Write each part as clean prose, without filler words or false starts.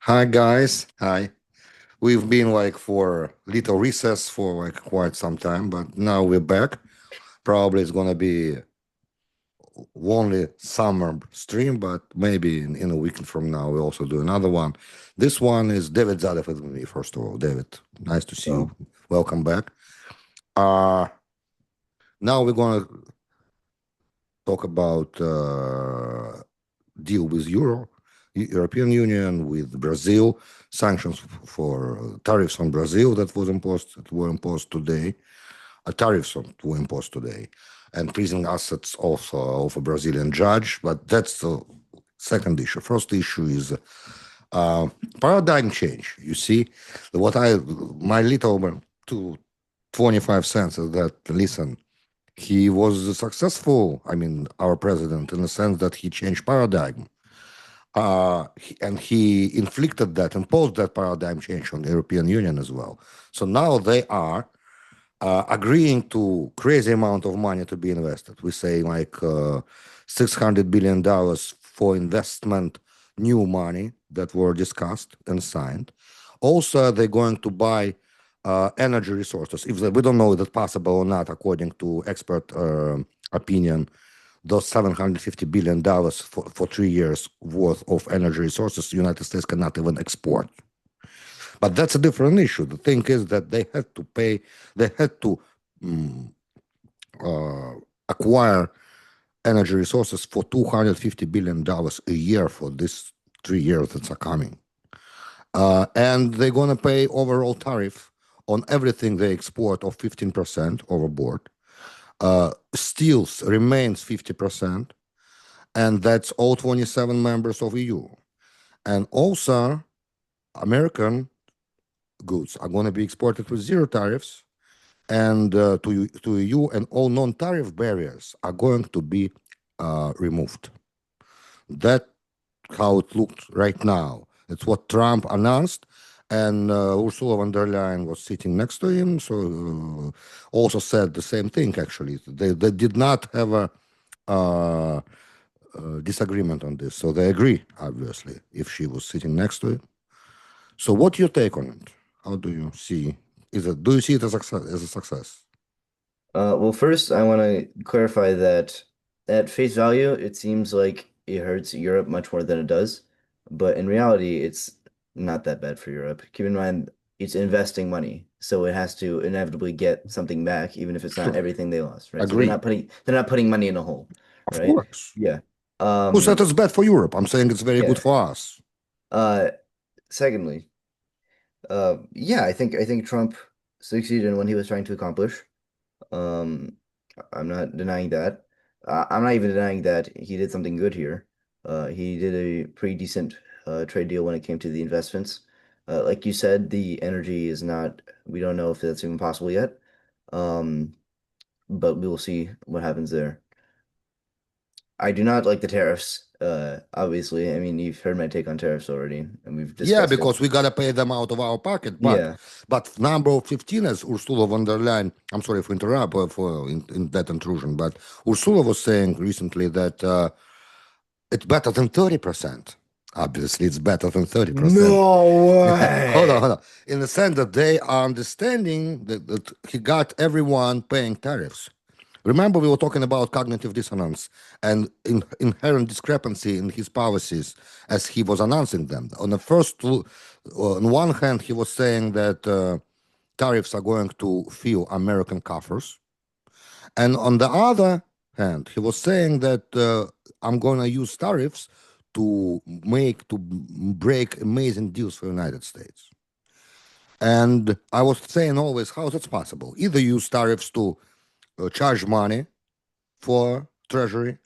Hi guys. Hi. We've been like for little recess for like quite some time, but now we're back. Probably it's gonna be only summer stream, but maybe in a week from now we'll also do another one. This one is David Zadov with me, first of all. David, nice to see you. So, Welcome back. Uh Now we're gonna talk about deal with European Union, with Brazil, sanctions for tariffs on Brazil that were imposed today, tariffs were imposed today, and freezing assets also of a Brazilian judge. But that's the second issue. First issue is uh, paradigm change. You see, what I my little to 25 cents is that listen, he was successful. I mean, our president in the sense that he changed paradigm and he inflicted that, imposed that paradigm change on the European Union as well. So now they are agreeing to crazy amount of money to be invested. We say like $600 billion for investment, new money that were discussed and signed. Also, they're going to buy energy resources. If we don't know if that's possible or not, according to expert opinion, those $750 billion for 3 years worth of energy resources, the United States cannot even export. But that's a different issue. The thing is that they had to mm, uh, acquire energy resources for $250 billion a year for this 3 years that are coming. And they're going to pay overall tariff on everything they export of 15% overboard. Steels remains 50%, and that's all 27 members of EU. And also, American goods are going to be exported with zero tariffs and to EU, and all non-tariff barriers are going to be removed. That's how it looked right now. It's what Trump announced, and Ursula von der Leyen was sitting next to him, so also said the same thing. Actually, they did not have a uh, disagreement on this, so they agree. Obviously, if she was sitting next to him. So, what's your take on it? How do you see? Do you see it as a success? As a success? well, first, I want to clarify that at face value, it seems like it hurts Europe much more than it does. But in reality, it's not that bad for Europe. Keep in mind, it's investing money, so it has to inevitably get something back, even if it's not Sure, everything they lost, right? So agree. they're not putting money in a hole, Of right? course. Yeah. Who said Um, it's bad for Europe? I'm saying it's very good yeah. for us. Uh, Secondly, yeah, I think Trump succeeded in what he was trying to accomplish. Um, I'm not denying that. I'm not even denying that he did something good here. He did a pretty decent trade deal when it came to the investments. Like you said, the energy is not, we don't know if that's even possible yet. Um, but we will see what happens there. I do not like the tariffs, obviously. I mean, you've heard my take on tariffs already, and we've Yeah, discussed it. because we gotta pay them out of our pocket. But Yeah. number 15, as Ursula von der Leyen, I'm sorry for interrupt in that intrusion, but Ursula was saying recently that it's better than 30%. Obviously, it's better than 30%. No Hold on, way. hold on. In the sense that they are understanding that he got everyone paying tariffs. Remember, we were talking about cognitive dissonance and inherent discrepancy in his policies as he was announcing them. On one hand, he was saying that tariffs are going to fill American coffers, and on the other hand, he was saying that I'm going to use tariffs to break amazing deals for the United States. And I was saying always, how is it possible? Either use tariffs to charge money for treasury,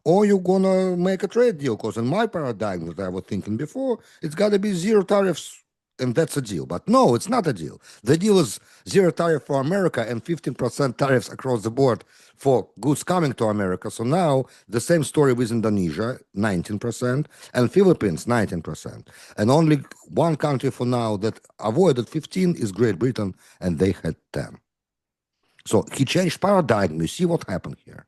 or you're gonna make a trade deal. Because in my paradigm that I was thinking before, it's got to be zero tariffs, and that's a deal. But no, it's not a deal. The deal is zero tariff for America and 15% tariffs across the board for goods coming to America. So now the same story with Indonesia, 19%, and Philippines, 19%. And only one country for now that avoided 15 is Great Britain, and they had 10. So he changed paradigm. You see what happened here.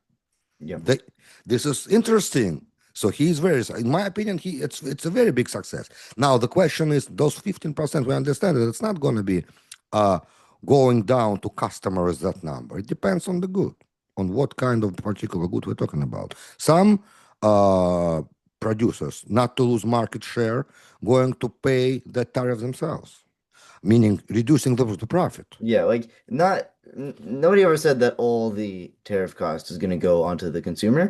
Yep. They, this is interesting. So he's very, in my opinion, it's a very big success. Now the question is, those 15%, we understand that it's not going to be uh, going down to customers that number. It depends on the good, on what kind of particular good we're talking about. Some uh, producers, not to lose market share, going to pay the tariff themselves, meaning reducing the profit. Yeah, like nobody ever said that all the tariff cost is going to go onto the consumer.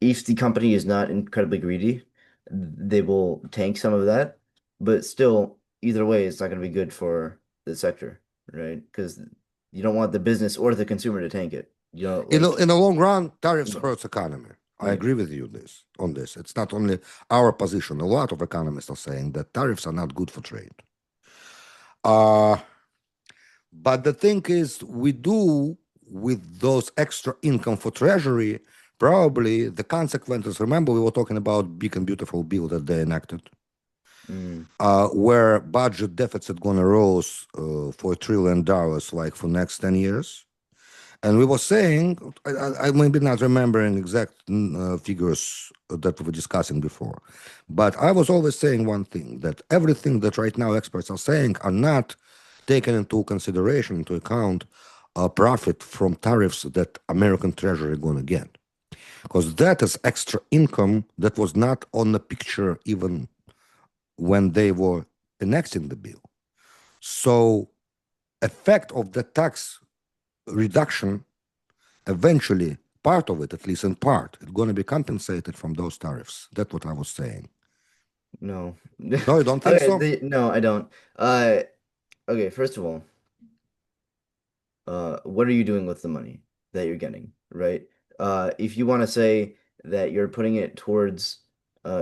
If the company is not incredibly greedy, they will tank some of that. But still, either way, it's not going to be good for the sector, right? Because you don't want the business or the consumer to tank it. You know, like, In the long run, tariffs yeah, hurts economy. I yeah. agree with you on this. It's not only our position. A lot of economists are saying that tariffs are not good for trade. Uh, but the thing is, we do with those extra income for treasury, probably the consequences. Remember, we were talking about big and beautiful bill that they enacted, Mm, where budget deficit gonna rose for $1 trillion like for next 10 years. And we were saying, I maybe not remembering exact figures that we were discussing before, but I was always saying one thing, that everything that right now experts are saying are not taken into consideration, into account, profit from tariffs that American Treasury going to get. Because that is extra income that was not on the picture even when they were enacting the bill. So effect of the tax reduction, eventually part of it, at least in part, it's going to be compensated from those tariffs. That's what I was saying. no. No, you don't think Okay, so? no, I don't. Okay, first of all, what are you doing with the money that you're getting, right? If you want to say that you're putting it towards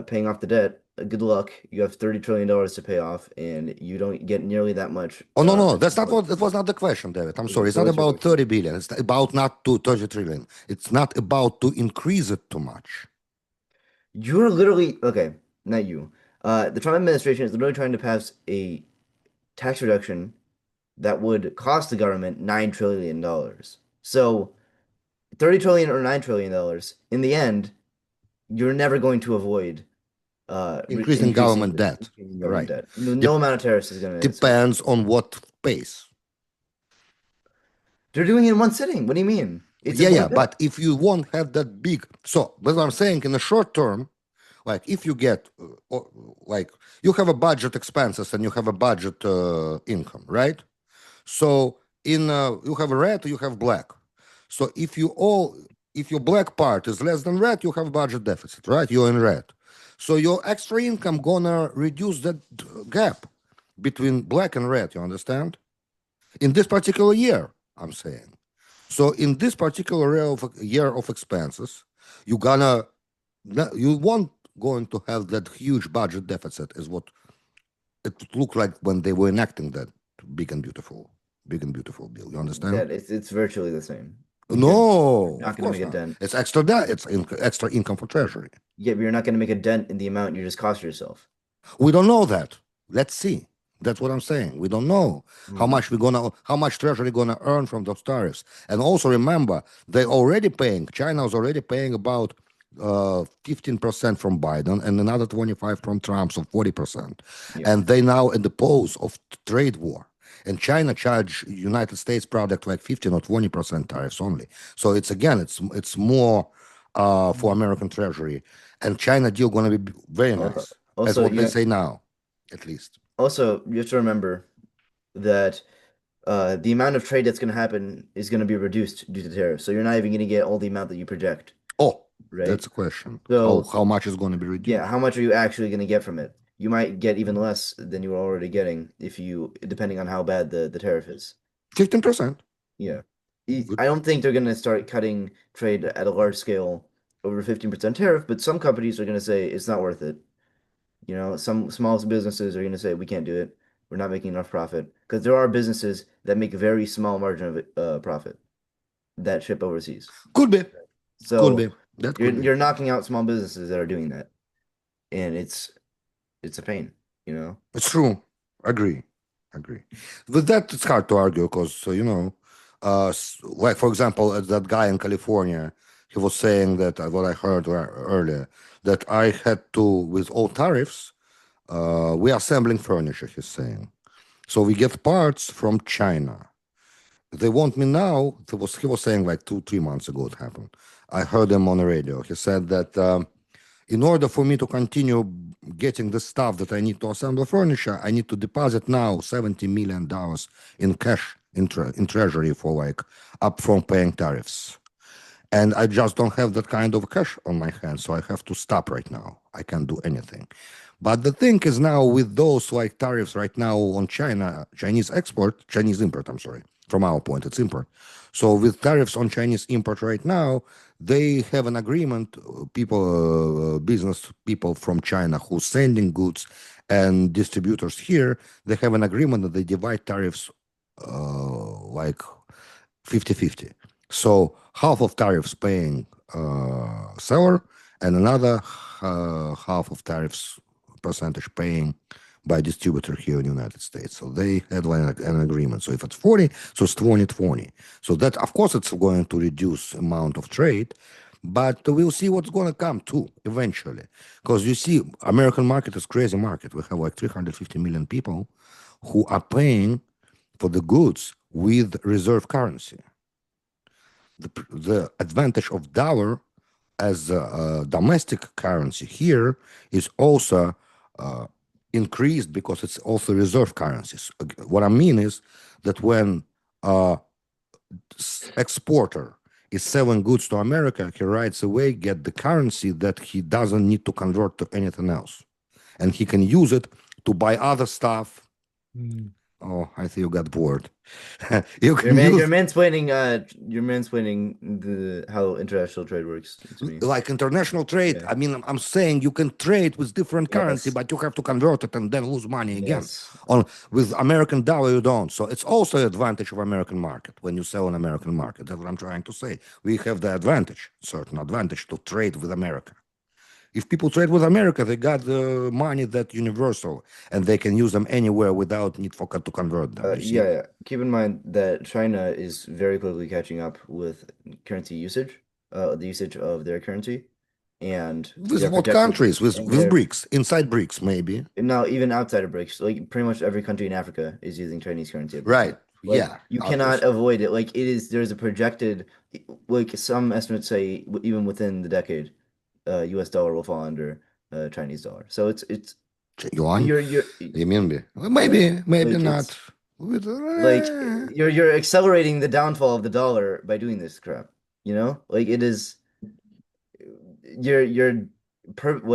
paying off the debt, good luck. You have $30 trillion to pay off, and you don't get nearly that much. Oh, no, no, As that's not what, that was not the question, David. I'm okay, sorry. It's so not what's your about question? 30 billion. It's about not to 30 trillion. It's not about to increase it too much. You're literally okay, not you. The Trump administration is literally trying to pass a tax reduction that would cost the government $9 trillion. So 30 trillion or $9 trillion, in the end, you're never going to avoid re Increasing increasing government debt. increasing government Right. debt. No, Dep no amount of tariffs is going to solve it. Depends on what pace. They're doing it in one sitting. What do you mean? It's a Yeah, blue yeah. bill. But if you won't have that big, so that's what I'm saying, in the short term, like if you get, like you have a budget expenses and you have a budget income, right? So in you have a red, you have black. So if your black part is less than red, you have budget deficit, right? You're in red. So your extra income gonna reduce that gap between black and red. You understand? In this particular year, I'm saying. So in this particular year of expenses, you gonna you won't going to have that huge budget deficit, is what it looked like when they were enacting that big and beautiful, big and beautiful bill. You understand? That it's virtually the same. You're No, not of going to course make a not. dent. It's extra debt. It's extra income for treasury. Yeah, but you're not going to make a dent in the amount you just cost yourself. We don't know that. Let's see. That's what I'm saying. We don't know Hmm. how much treasury gonna earn from those tariffs. And also remember, they already paying. China is already paying about 15% from Biden and another 25 from Trump, so 40%. Yeah. And they now in the pose of trade war. And China charge United States product like 15 or 20% tariffs only. So it's again, it's more for American treasury. And China deal gonna be very Also, nice, as also, what you they know, say now, at least. also you have to remember that the amount of trade that's going to happen is going to be reduced due to tariffs. So you're not even going to get all the amount that you project, Oh, right? that's a question. So How much is going to be yeah, reduced? how much are you actually going to get from it? You might get even less than you were already getting if you, depending on how bad the tariff is. 15%. Yeah. Good. I don't think they're going to start cutting trade at a large scale over 15% tariff, but some companies are going to say it's not worth it. You know, some small businesses are going to say we can't do it. We're not making enough profit because there are businesses that make a very small margin of profit that ship overseas. Could be. Could So be. That could be. you're knocking out small businesses that are doing that, and it's a pain, you know? It's true. Agree. Agree. With that, it's hard to argue because, like, for example, that guy in California he was saying that what I heard earlier, that I had to, with all tariffs, we are assembling furniture, he's saying. So we get parts from China. They want me now. He was saying like 2 3 months ago it happened. I heard him on the radio. He said that in order for me to continue getting the stuff that I need to assemble furniture, I need to deposit now $70 million in cash in treasury for like upfront paying tariffs. And I just don't have that kind of cash on my hands, so I have to stop right now. I can't do anything. But the thing is now with those like tariffs right now on Chinese export, Chinese import, I'm sorry, from our point, it's import. So with tariffs on Chinese import right now, they have an agreement, business people from China who sending goods and distributors here, they have an agreement that they divide tariffs like 50-50. So half of tariffs paying seller and another half of tariffs percentage paying by distributor here in the United States. So they had an agreement. So if it's 40, so it's 20-20. So that, of course, it's going to reduce amount of trade, but we'll see what's going to come too eventually. Because you see, American market is crazy market. We have like 350 million people who are paying for the goods with reserve currency. The advantage of dollar as a domestic currency here is also increased because it's also reserve currencies. What I mean is that when exporter is selling goods to America, he right away get the currency that he doesn't need to convert to anything else, and he can use it to buy other stuff. Oh, I think you got bored. You can You're use mansplaining the how international trade works to me. like international trade. Yeah. I mean, I'm saying you can trade with different currency, Yes. but you have to convert it and then lose money again. Yes. On with American dollar, you don't. So it's also an advantage of American market when you sell an American market. That's what I'm trying to say. We have the advantage, certain advantage to trade with America. If people trade with America, they got the money that universal, and they can use them anywhere without need for to convert them. You see, Yeah. Keep in mind that China is very quickly catching up with currency usage, the usage of their currency, and with they're what projected, countries? and With they're BRICS, inside BRICS, maybe. now even outside of BRICS, like pretty much every country in Africa is using Chinese currency at this Right. point. Like Yeah. you cannot Obviously. avoid it. Like it is, there's a projected, like some estimates say, even within the decade, U.S. dollar will fall under Chinese dollar. So it's Yuan. you're Renminbi. Well, yeah, maybe like not. With, you're accelerating the downfall of the dollar by doing this crap. You know, like it is you're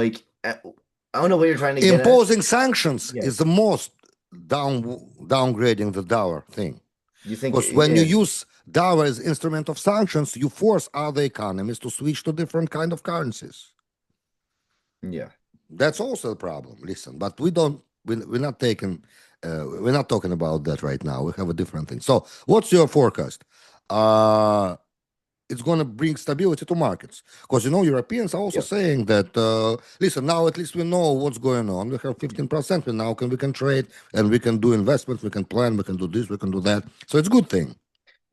like I don't know what you're trying to get at. imposing sanctions Yeah, is the most down downgrading the dollar thing. you think Because when you yeah, use dollar as instrument of sanctions, you force other economies to switch to different kind of currencies. yeah. That's also a problem. Listen, but we don't. We're not taking. We're not talking about that right now. We have a different thing. So, what's your forecast? It's going to bring stability to markets because Europeans are also Yeah. saying that. Listen, now at least we know what's going on. We have 15%. We can trade and we can do investments. We can plan. We can do this. We can do that. So it's a good thing.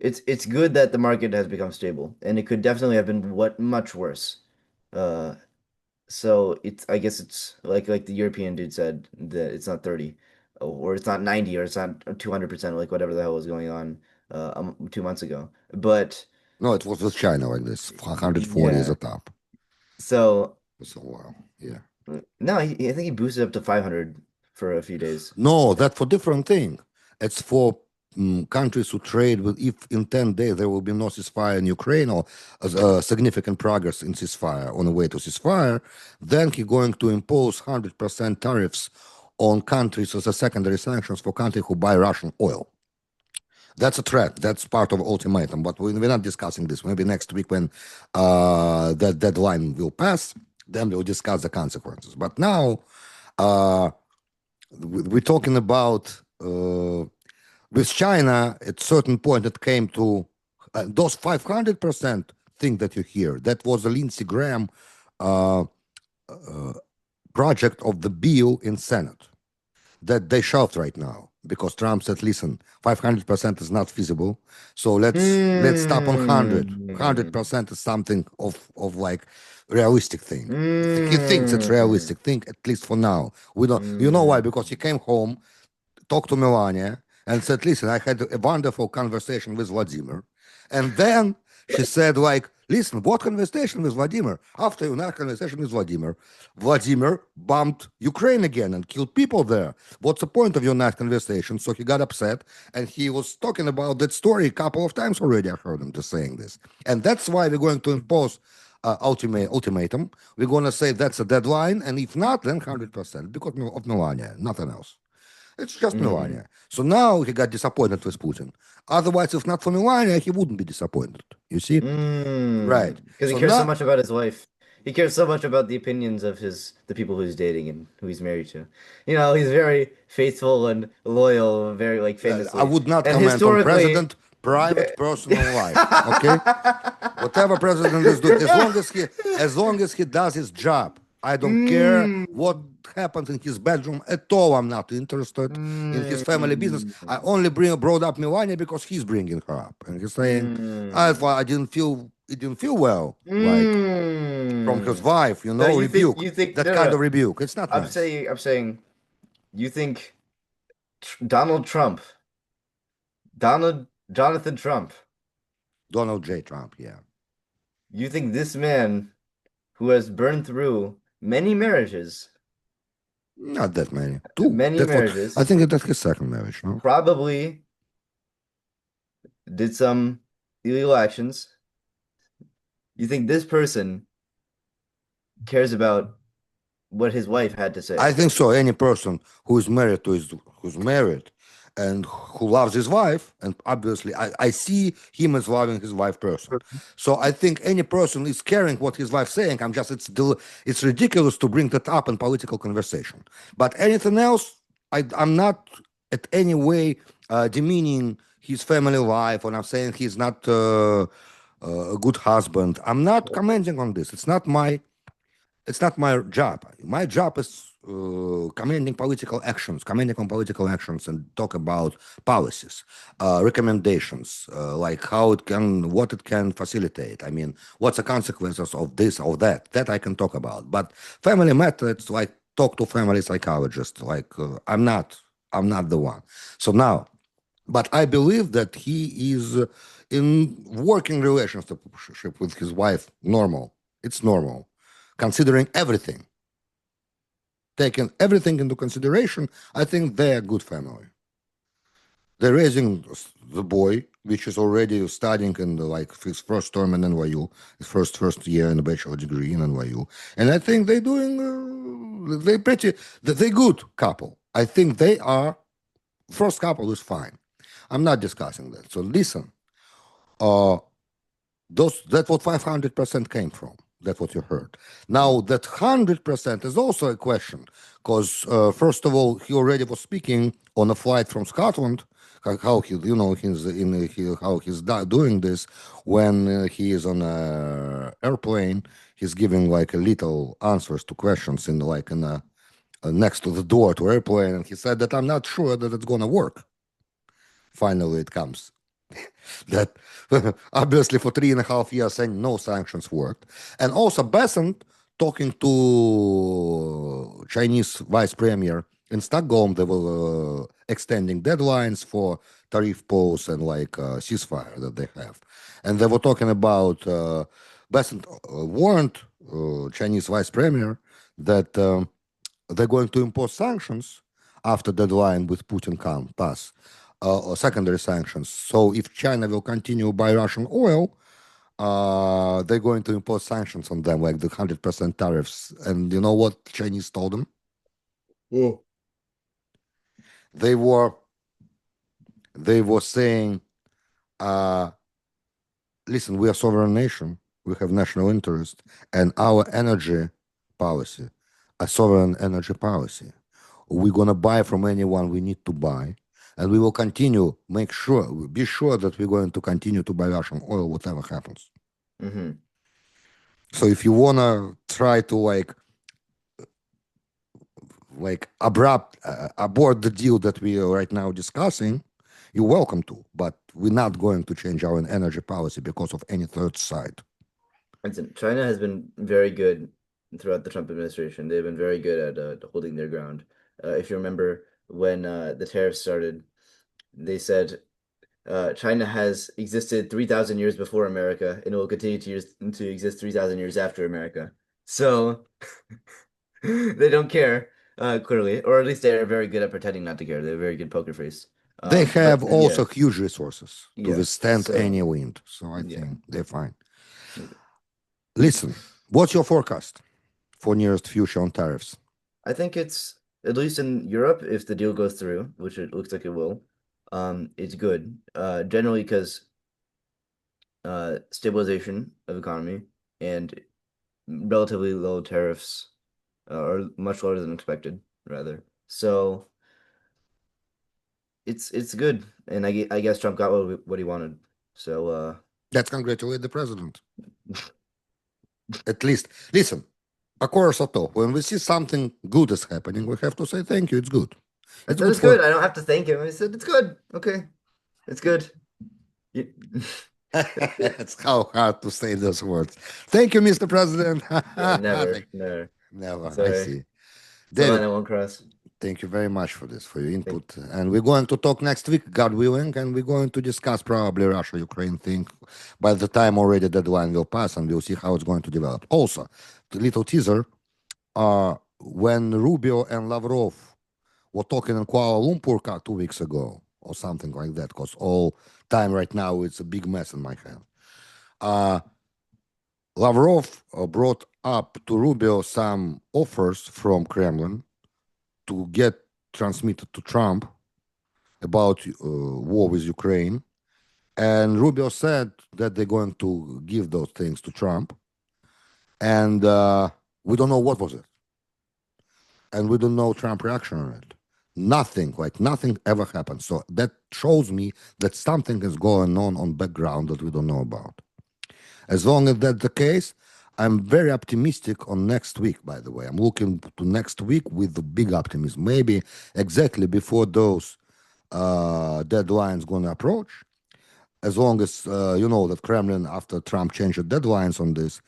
It's good that the market has become stable, and it could definitely have been what much worse. Uh, so it's I guess it's like the European dude said that it's not 30, or it's not 90, or it's not 200%, like whatever the hell was going on 2 months ago. But No, it was with China like this. 140 is yeah, the top. so So wow, yeah. no, I think he boosted up to 500 for a few days. No, that's for different thing. It's for countries who trade with. If in 10 days there will be no ceasefire in Ukraine or significant progress in ceasefire on the way to ceasefire, then he's going to impose 100% tariffs on countries as a secondary sanctions for countries who buy Russian oil. That's a threat. That's part of ultimatum. But we're not discussing this. Maybe next week when that deadline will pass, then we'll discuss the consequences. But now uh, we're talking about with China. At certain point, it came to those 500% thing that you hear. That was a Lindsey Graham uh, project of the bill in Senate that they shelved right now. because Trump said, "Listen, 500% is not feasible, so let's stop on 100. Mm. 100% is something of like realistic thing. He thinks it's Mm. realistic thing, at least for now. We don't. You know why? Mm. Because he came home, talked to Melania, and said, "Listen, I had a wonderful conversation with Vladimir," and then she said, like, "Listen, what conversation with Vladimir? After that conversation with Vladimir, Vladimir bombed Ukraine again and killed people there. What's the point of your night conversation?" So he got upset, and he was talking about that story a couple of times already. I heard him just saying this, and that's why we're going to impose ultimatum. We're going to say that's a deadline, and if not, then 100% because of Melania, nothing else. It's just Mm. Melania. So now he got disappointed with Putin. Otherwise, if not for Melania, he wouldn't be disappointed. You see? Right. Because he So cares so now, much about his wife. He cares so much about the opinions of the people who he's dating and who he's married to. He's very faithful and loyal, very like I famously. would not And comment on historically, president private personal life. Okay, whatever president is doing, as long as he does his job, I don't care mm, what happens in his bedroom at all. I'm not interested in his family business. mm, I only brought up Melania because he's bringing her up, and he's saying, mm, I didn't feel it didn't feel well, like from his mm. wife, So rebuke, you think that no, no, kind no. of rebuke. It's not nice. I'm saying you think Donald Trump, Jonathan Trump, Donald J. Trump, yeah, you think this man who has burned through many marriages, not that many. Two. many That's what I marriages, think. That's his second marriage, no? probably did some illegal actions. You think this person cares about what his wife had to I say? think so. Any person who's married and who loves his wife, and obviously I see him as loving his wife person. So I think any person is caring what his wife's saying. It's ridiculous to bring that up in political conversation. But anything else, I'm not at any way demeaning his family life, and I'm saying he's not a good husband. I'm not commenting on this. It's not my job. My job is commenting on political actions, and talk about policies, recommendations, like what it can facilitate. I mean, what's the consequences of this or that? That I can talk about. But family methods, like talk to family psychologist. Like I'm not the one. So now, but I believe that he is in working relationship with his wife. Normal. It's normal, considering everything. Taking everything into consideration, I think they're a good family. They're raising the boy, which is already studying in like his first term in NYU, his first year in a bachelor degree in NYU, and I think they're doing. They're good couple. I think they are. First couple is fine. I'm not discussing that. So listen, uh, that's what 500% came from. That's what you heard. Now that 100% is also a question, because first of all, he already was speaking on a flight from Scotland. How he, how he's doing this when he is on a airplane. He's giving like a little answers to questions in a next to the door to airplane, and he said that I'm not sure that it's gonna work. Finally, it comes that obviously for 3.5 years saying no sanctions worked. And also Besant talking to Chinese vice premier in Stockholm, they were extending deadlines for tariff pause and like ceasefire that they have. And they were talking about Besant warned Chinese vice premier that they're going to impose sanctions after deadline with Putin come pass, or secondary sanctions. So if China will continue buy Russian oil, they're going to impose sanctions on them, like the 100% tariffs. And you know what Chinese told them? Yeah. They were they were saying, uh, "Listen, we are sovereign nation. We have national interest, and our energy policy, a sovereign energy policy. We're gonna buy from anyone we need to buy, and we will continue. Be sure that we're going to continue to buy Russian oil, whatever happens. Hmm. So if you wanna try to like like abrupt abort the deal that we are right now discussing, you're welcome to. But we're not going to change our energy policy because of any third side. Listen, China has been very good throughout the Trump administration. They've been very good at holding their ground. If you remember when the tariffs started, they said China has existed 3,000 years before America and it will continue to exist 3,000 years after America. So they don't care, clearly, or at least they're very good at pretending not to care. They're a very good poker face. They have But also yeah, huge resources to yeah. withstand So any wind. So I yeah, think they're fine. Listen, what's your forecast for nearest future on tariffs? I think it's at least in Europe, if the deal goes through, which it looks like it will, it's good. Generally because stabilization of economy and relatively low tariffs, or much lower than expected, rather. So it's good, and I guess Trump got what he wanted. So Let's congratulate the president. At least, listen, of course, Otto, when we see something good is happening, we have to say thank you. It's good. I It's said good it's for. good. I don't have to thank him. I said it's good. Okay, it's good. You- It's how hard to say those words. Thank you, Mr. President. Yeah, never, Thank- never. Never. I Sorry, see. it's a line David, I won't cross. thank you very much for this, for your Thank input. And we're going to talk next week, God willing, and we're going to discuss probably Russia-Ukraine thing. By the time already deadline will pass, and we'll see how it's going to develop. Also, the little teaser, when Rubio and Lavrov were talking in Kuala Lumpur 2 weeks ago, or something like that, because all time right now it's a big mess in my head. Lavrov brought up to Rubio some offers from Kremlin to get transmitted to Trump about war with Ukraine. And Rubio said that they're going to give those things to Trump. And we don't know what was it. And we don't know Trump reaction on it. Nothing, like nothing ever happened. So that shows me that something is going on background that we don't know about. As long as that's the case, I'm very optimistic on next week, by the way. I'm looking to next week with the big optimism. Maybe exactly before those deadlines going to approach. As long as you know that Kremlin, after Trump changed the deadlines on this,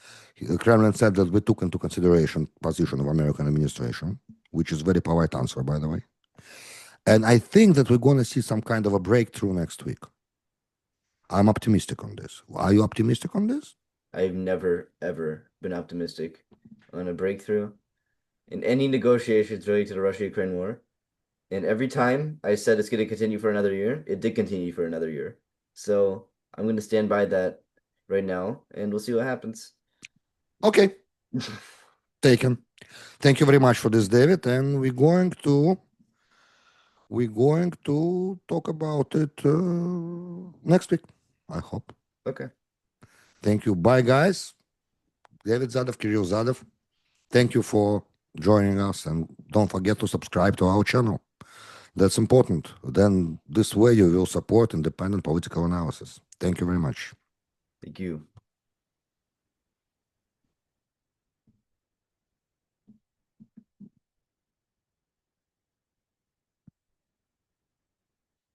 Kremlin said that we took into consideration position of American administration, which is very polite answer, by the way. And I think that we're going to see some kind of a breakthrough next week. I'm optimistic on this. Are you optimistic on this? I've never ever been optimistic on a breakthrough in any negotiations related to the Russia-Ukraine war. And every time I said it's going to continue for another year, it did continue for another year. So I'm going to stand by that right now, and we'll see what happens. Okay, taken. Thank you very much for this, David. And we're going to talk about it next week, I hope. Okay. Thank you. Bye, guys. David Zadov, Kirill Zadov. Thank you for joining us, and don't forget to subscribe to our channel. That's important. Then this way you will support independent political analysis. Thank you very much. Thank you.